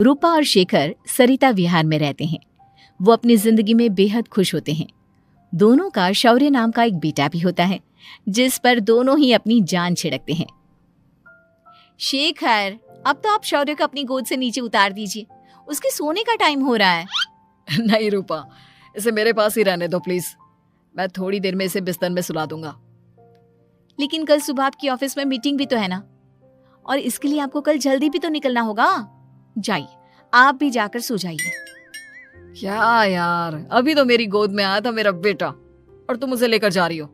रूपा और शेखर सरिता विहार में रहते हैं। वो अपनी जिंदगी में बेहद खुश होते हैं। दोनों का शौर्य नाम का एक बेटा भी होता है, जिस पर दोनों ही अपनी जान छिड़कते हैं। शेखर, अब तो आप शौर्य को अपनी गोद से नीचे उतार दीजिए, उसके सोने का टाइम हो रहा है। नहीं रूपा, इसे मेरे पास ही रहने दो प्लीज। मैं थोड़ी देर में इसे बिस्तर में सुला दूंगा। लेकिन कल सुबह आपकी ऑफिस में मीटिंग भी तो है ना, और इसके लिए आपको कल जल्दी भी तो निकलना होगा। जाइए, आप भी जाकर सो जाइए। क्या यार, अभी तो मेरी गोद में आया था मेरा बेटा और तुम उसे लेकर जा रही हो।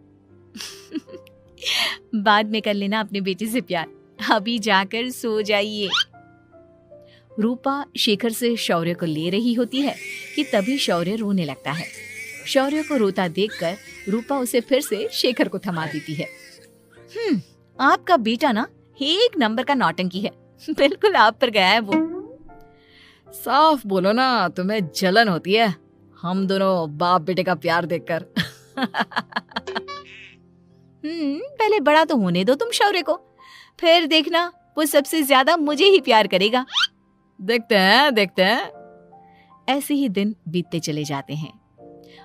बाद में कर लेना अपने बेटे से प्यार, अभी जाकर सो जाइए। रूपा शेखर से शौर्य को ले रही होती है कि तभी शौर्य रोने लगता है। शौर्य को रोता देखकर रूपा उसे फिर से शेखर को थमा देती है। आपका बेटा ना एक नंबर का नौटंकी है, बिल्कुल आप पर गया है वो। साफ बोलो ना, तुम्हें जलन होती है हम दोनों बाप बेटे का प्यार देखकर। पहले बड़ा तो होने दो तुम शौर्य को, फिर देखना वो सबसे ज्यादा मुझे ही प्यार करेगा। देखते हैं। ऐसे ही दिन बीतते चले जाते हैं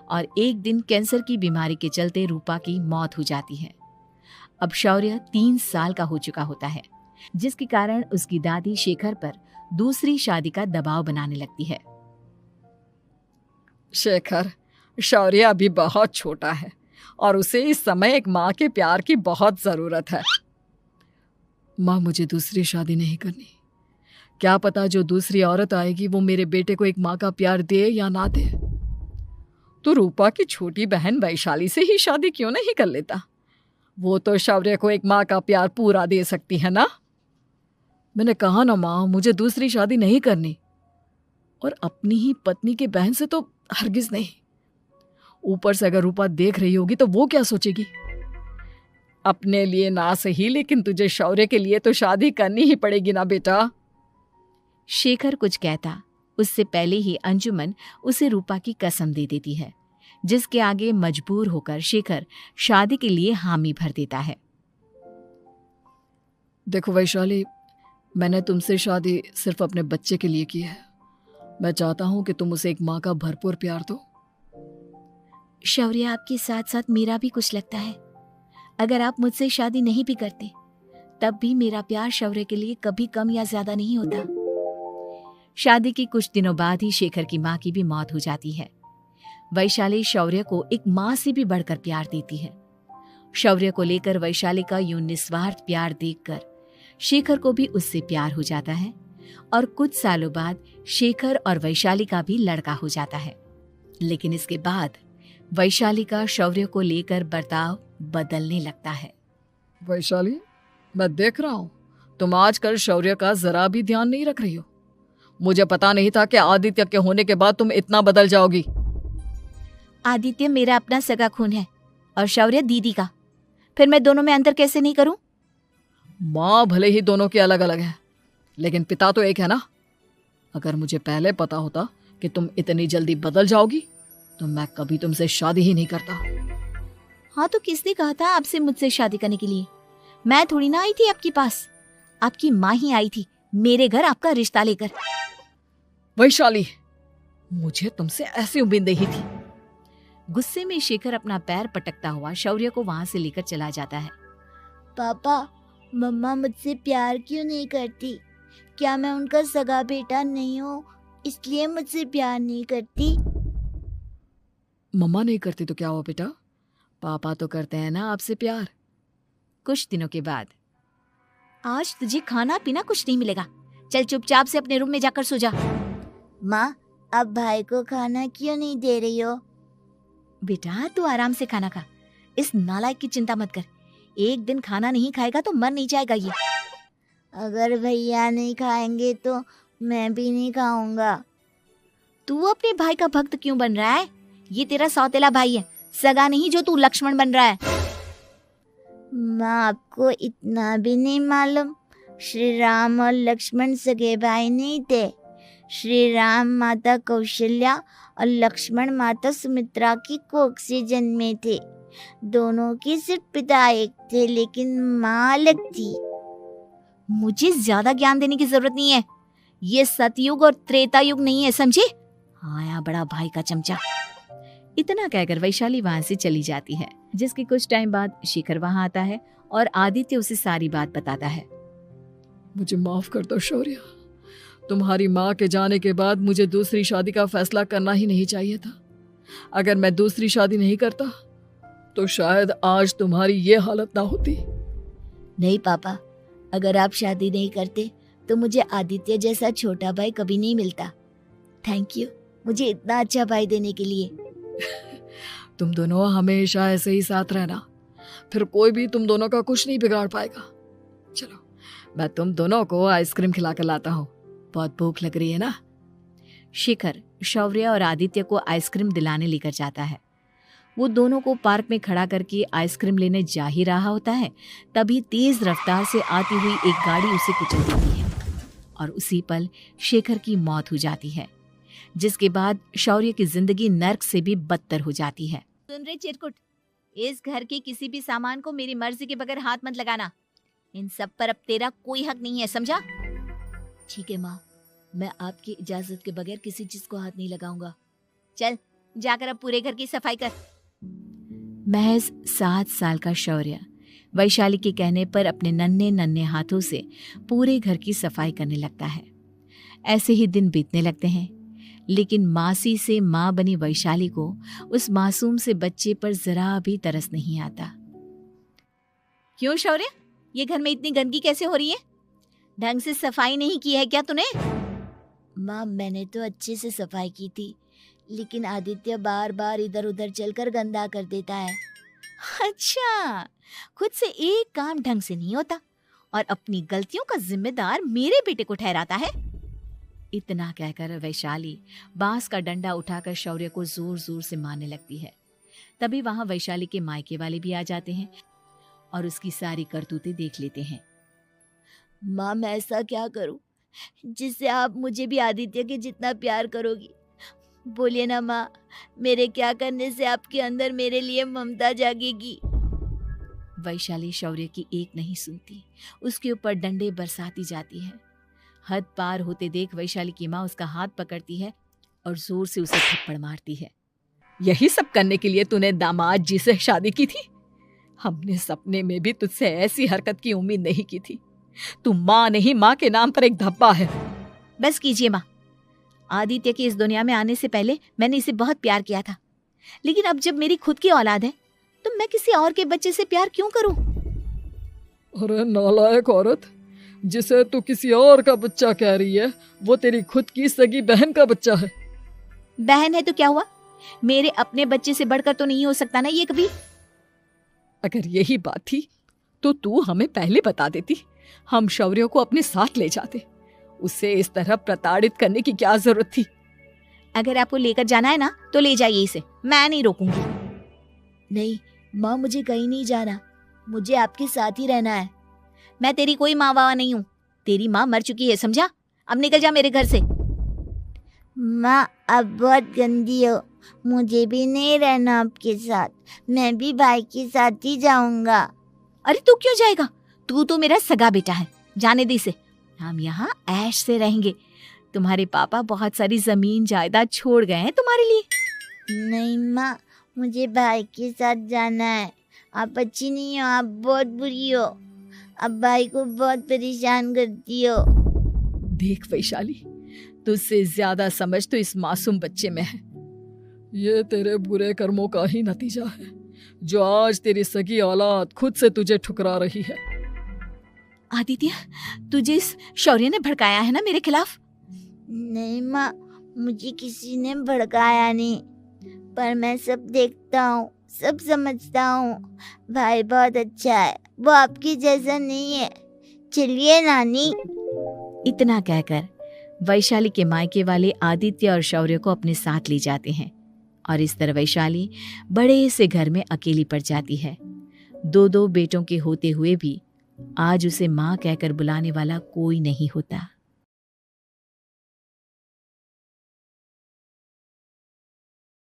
और एक दिन कैंसर की बीमारी के चलते रूपा की मौत हो जाती है। अब शौर्य 3 साल का हो चुका होता है, जिसके कारण उसकी दादी शेखर पर दूसरी शादी का दबाव बनाने लगती है। शेखर, शौर्य अभी बहुत छोटा है और उसे इस समय एक माँ के प्यार की बहुत जरूरत है। माँ, मुझे दूसरी शादी नहीं करनी। क्या पता जो दूसरी औरत आएगी वो मेरे बेटे को एक माँ का प्यार दे या ना दे। तो रूपा की छोटी बहन वैशाली से ही शादी क्यों नहीं कर लेता? वो तो शौर्य को एक माँ का प्यार पूरा दे सकती है ना। मैंने कहा ना माँ, मुझे दूसरी शादी नहीं करनी, और अपनी ही पत्नी की बहन से तो हरगिज नहीं। ऊपर से अगर रूपा देख रही होगी तो वो क्या सोचेगी? अपने लिए ना सही, लेकिन तुझे शौर्य के लिए तो शादी करनी ही पड़ेगी ना बेटा। शेखर कुछ कहता उससे पहले ही अंजुमन उसे रूपा की कसम दे देती है, जिसके आगे मजबूर होकर शेखर शादी के लिए हामी भर देता है। देखो वैशाली, मैंने तुमसे शादी सिर्फ अपने बच्चे के लिए की है। मैं चाहता हूं कि तुम उसे एक माँ का भरपूर प्यार दो। शौर्य, आपके साथ साथ मेरा भी कुछ लगता है। अगर आप मुझसे शादी नहीं भी करते तब भी मेरा प्यार शौर्य के लिए कभी कम या ज्यादा नहीं होता। शादी के कुछ दिनों बाद ही शेखर की माँ की भी मौत हो जाती है। वैशाली शौर्य को एक माँ से भी बढ़कर प्यार देती है। शौर्य को लेकर वैशाली का यूं निस्वार्थ प्यार देखकर शेखर को भी उससे प्यार हो जाता है और कुछ सालों बाद शेखर और वैशाली का भी लड़का हो जाता है। लेकिन इसके बाद वैशाली का शौर्य को लेकर बर्ताव बदलने लगता है। वैशाली, मैं देख रहा हूं तुम आजकल शौर्य का जरा भी ध्यान नहीं रख रही हो। मुझे पता नहीं था कि आदित्य के होने के बाद तुम इतना बदल जाओगी। आदित्य मेरा अपना सगा खून है और शौर्य दीदी का, फिर मैं दोनों में अंतर कैसे नहीं करूं? माँ भले ही दोनों की अलग अलग है, लेकिन पिता तो एक है ना। अगर मुझे पहले पता होता कि तुम इतनी जल्दी बदल जाओगी तो मैं कभी तुमसे शादी ही नहीं करता। हाँ, तो किसने कहा था आपसे मुझसे शादी करने के लिए? मैं थोड़ी ना आई थी आपके पास, आपकी माँ ही आई थी मेरे घर आपका रिश्ता लेकर। वैशाली, मुझे तुमसे ऐसी उम्मीद नहीं थी। गुस्से में शेखर अपना पैर पटकता हुआ शौर्य को वहां से लेकर चला जाता है। पापा, मम्मा मुझसे प्यार क्यों नहीं करती? क्या मैं उनका सगा बेटा नहीं हूँ इसलिए मुझसे प्यार नहीं करती? मम्मा नहीं करती तो क्या हुआ बेटा, पापा तो करते हैं ना आपसे प्यार। कुछ दिनों के बाद, आज तुझे खाना पीना कुछ नहीं मिलेगा, चल चुपचाप से अपने रूम में जाकर सो जा। माँ, अब भाई को खाना क्यों नहीं दे रही हो? बेटा तू आराम से खाना खा, इस नालायक की चिंता मत कर। एक दिन खाना नहीं खाएगा तो मर नहीं जाएगा ये। अगर भैया नहीं खाएंगे तो मैं भी नहीं खाऊंगा। तू अपने भाई का भक्त क्यों बन रहा है? ये तेरा सौतेला भाई है, सगा नहीं जो तू लक्ष्मण बन रहा है। माँ, आपको इतना भी नहीं मालूम? श्री राम और लक्ष्मण सगे भाई नहीं थे। श्री राम माता कौशल्या और लक्ष्मण माता सुमित्रा की कोख से जन्मे थे। दोनों के सिर्फ पिता एक थे, लेकिन माँ अलग थी। मुझे ज्यादा ज्ञान देने की जरूरत नहीं है। ये सतयुग और त्रेता युग नहीं है, समझे? आया बड़ा भाई का चमचा। इतना कहकर वैशाली वहां से चली जाती है, जिसके कुछ टाइम बाद शिखर वहां आता है और आदित्य उसे सारी बात बताता है। मुझे माफ कर दो शौर्य, तुम्हारी माँ के जाने के बाद मुझे दूसरी शादी का फैसला करना ही नहीं चाहिए था। अगर मैं दूसरी शादी नहीं करता तो शायद आज तुम्हारी ये हालत ना होती। नहीं पापा, अगर आप शादी नहीं करते तो मुझे आदित्य जैसा छोटा भाई कभी नहीं मिलता। थैंक यू मुझे इतना अच्छा भाई देने के लिए। तुम दोनों हमेशा ऐसे ही साथ रहना, फिर कोई भी तुम दोनों का कुछ नहीं बिगाड़ पाएगा। चलो मैं तुम दोनों को आइसक्रीम खिला कर लाता हूँ, बहुत भूख लग रही है ना। शिखर शौर्य और आदित्य को आइसक्रीम दिलाने लेकर जाता है। वो दोनों को पार्क में खड़ा करके आइसक्रीम लेने जा ही रहा होता है, तभी तेज रफ्तार से आती हुई एक गाड़ी उसे कुचल देती है और उसी पल शेखर की मौत हो जाती है, जिसके बाद शौर्य की जिंदगी नर्क से भी बदतर हो जाती है। सुन रे चिरकुट, इस घर के किसी भी सामान को मेरी मर्जी के बगैर हाथ मत लगाना। इन सब पर अब तेरा कोई हक नहीं है, समझा? ठीक है माँ, मैं आपकी इजाजत के बगैर किसी चीज को हाथ नहीं लगाऊंगा। चल जाकर अब पूरे घर की सफाई कर। महज 7 साल का शौर्य वैशाली के कहने पर अपने नन्हे नन्हे हाथों से पूरे घर की सफाई करने लगता है। ऐसे ही दिन बीतने लगते हैं, लेकिन मासी से माँ बनी वैशाली को उस मासूम से बच्चे पर जरा भी तरस नहीं आता। क्यों शौर्य, ये घर में इतनी गंदगी कैसे हो रही है? ढंग से सफाई नहीं की है क्या तूने? माँ मैंने तो अच्छे से सफाई की थी, लेकिन आदित्य बार बार इधर उधर चलकर गंदा कर देता है। अच्छा, खुद से एक काम ढंग से नहीं होता और अपनी गलतियों का जिम्मेदार मेरे बेटे को ठहराता है। इतना कहकर वैशाली बांस का डंडा उठाकर शौर्य को जोर जोर से मारने लगती है। तभी वहां वैशाली के मायके वाले भी आ जाते हैं और उसकी सारी करतूतें देख लेते हैं। माँ मैं ऐसा क्या करूं जिससे आप मुझे भी आदित्य के जितना प्यार करोगी? बोलिए ना माँ, मेरे क्या करने से आपके अंदर मेरे लिए ममता जागेगी? वैशाली शौर्य की एक नहीं सुनती, उसके ऊपर डंडे बरसाती जाती है। हद पार होते देख वैशाली की माँ उसका हाथ पकड़ती है और जोर से उसे थप्पड़ मारती है। यही सब करने के लिए तूने दामाद जी से शादी की थी? हमने सपने में भी तुझसे ऐसी हरकत की उम्मीद नहीं की थी। तू माँ नहीं, माँ के नाम पर एक धब्बा है। बस कीजिए माँ, आदित्य के इस दुनिया में आने से पहले मैंने इसे बहुत प्यार किया था, लेकिन अब जब मेरी खुद की औलाद है तो मैं किसी और के बच्चे से प्यार क्यों करूं? अरे नालायक औरत, जिसे तू किसी और का बच्चा कह रही है वो तेरी खुद की सगी बहन का बच्चा है। बहन है तो क्या हुआ, मेरे अपने बच्चे से बढ़कर तो नहीं हो सकता ना ये कभी। अगर यही बात थी तो तू हमें पहले बता देती, हम शौर्य को अपने साथ ले जाते। उसे इस तरह प्रताड़ित करने की क्या जरूरत थी? अगर आपको लेकर जाना है ना तो ले जाइए इसे, मैं नहीं रोकूंगी। नहीं माँ, मुझे कहीं नहीं जाना, मुझे आपके साथ ही रहना है। मैं तेरी कोई माँ बाबा नहीं हूँ, तेरी माँ मर चुकी है, समझा? अब निकल जा मेरे घर से। माँ आप बहुत गंदी हो, मुझे भी नहीं रहना आपके साथ, मैं भी भाई के साथ ही जाऊंगा। अरे तू क्यों जाएगा, तू तो मेरा सगा बेटा है, जाने दे इसे। हम यहाँ ऐश से रहेंगे, तुम्हारे पापा बहुत सारी जमीन जायदाद छोड़ गए हैं तुम्हारे लिए। नहीं माँ, मुझे भाई के साथ जाना है। आप अच्छी नहीं हो, आप बहुत बुरी हो, आप भाई को बहुत परेशान करती हो। देख वैशाली, तुझसे ज्यादा समझ तो इस मासूम बच्चे में है। ये तेरे बुरे कर्मों का ही नतीजा है जो आज तेरी सगी औलाद खुद से तुझे ठुकरा रही है। आदित्य, तुझे इस शौर्य ने भड़काया है ना मेरे खिलाफ? नहीं माँ, मुझे किसी ने भड़काया नहीं, पर मैं सब देखता हूँ, सब समझता हूँ। भाई बहुत अच्छा है, वो आपकी जैसा नहीं है। चलिए नानी। इतना कहकर वैशाली के मायके वाले आदित्य और शौर्य को अपने साथ ले जाते हैं और इस तरह वैशाली बड़े से घर में अकेली पड़ जाती है। 2 बेटों के होते हुए भी आज उसे माँ कहकर बुलाने वाला कोई नहीं होता।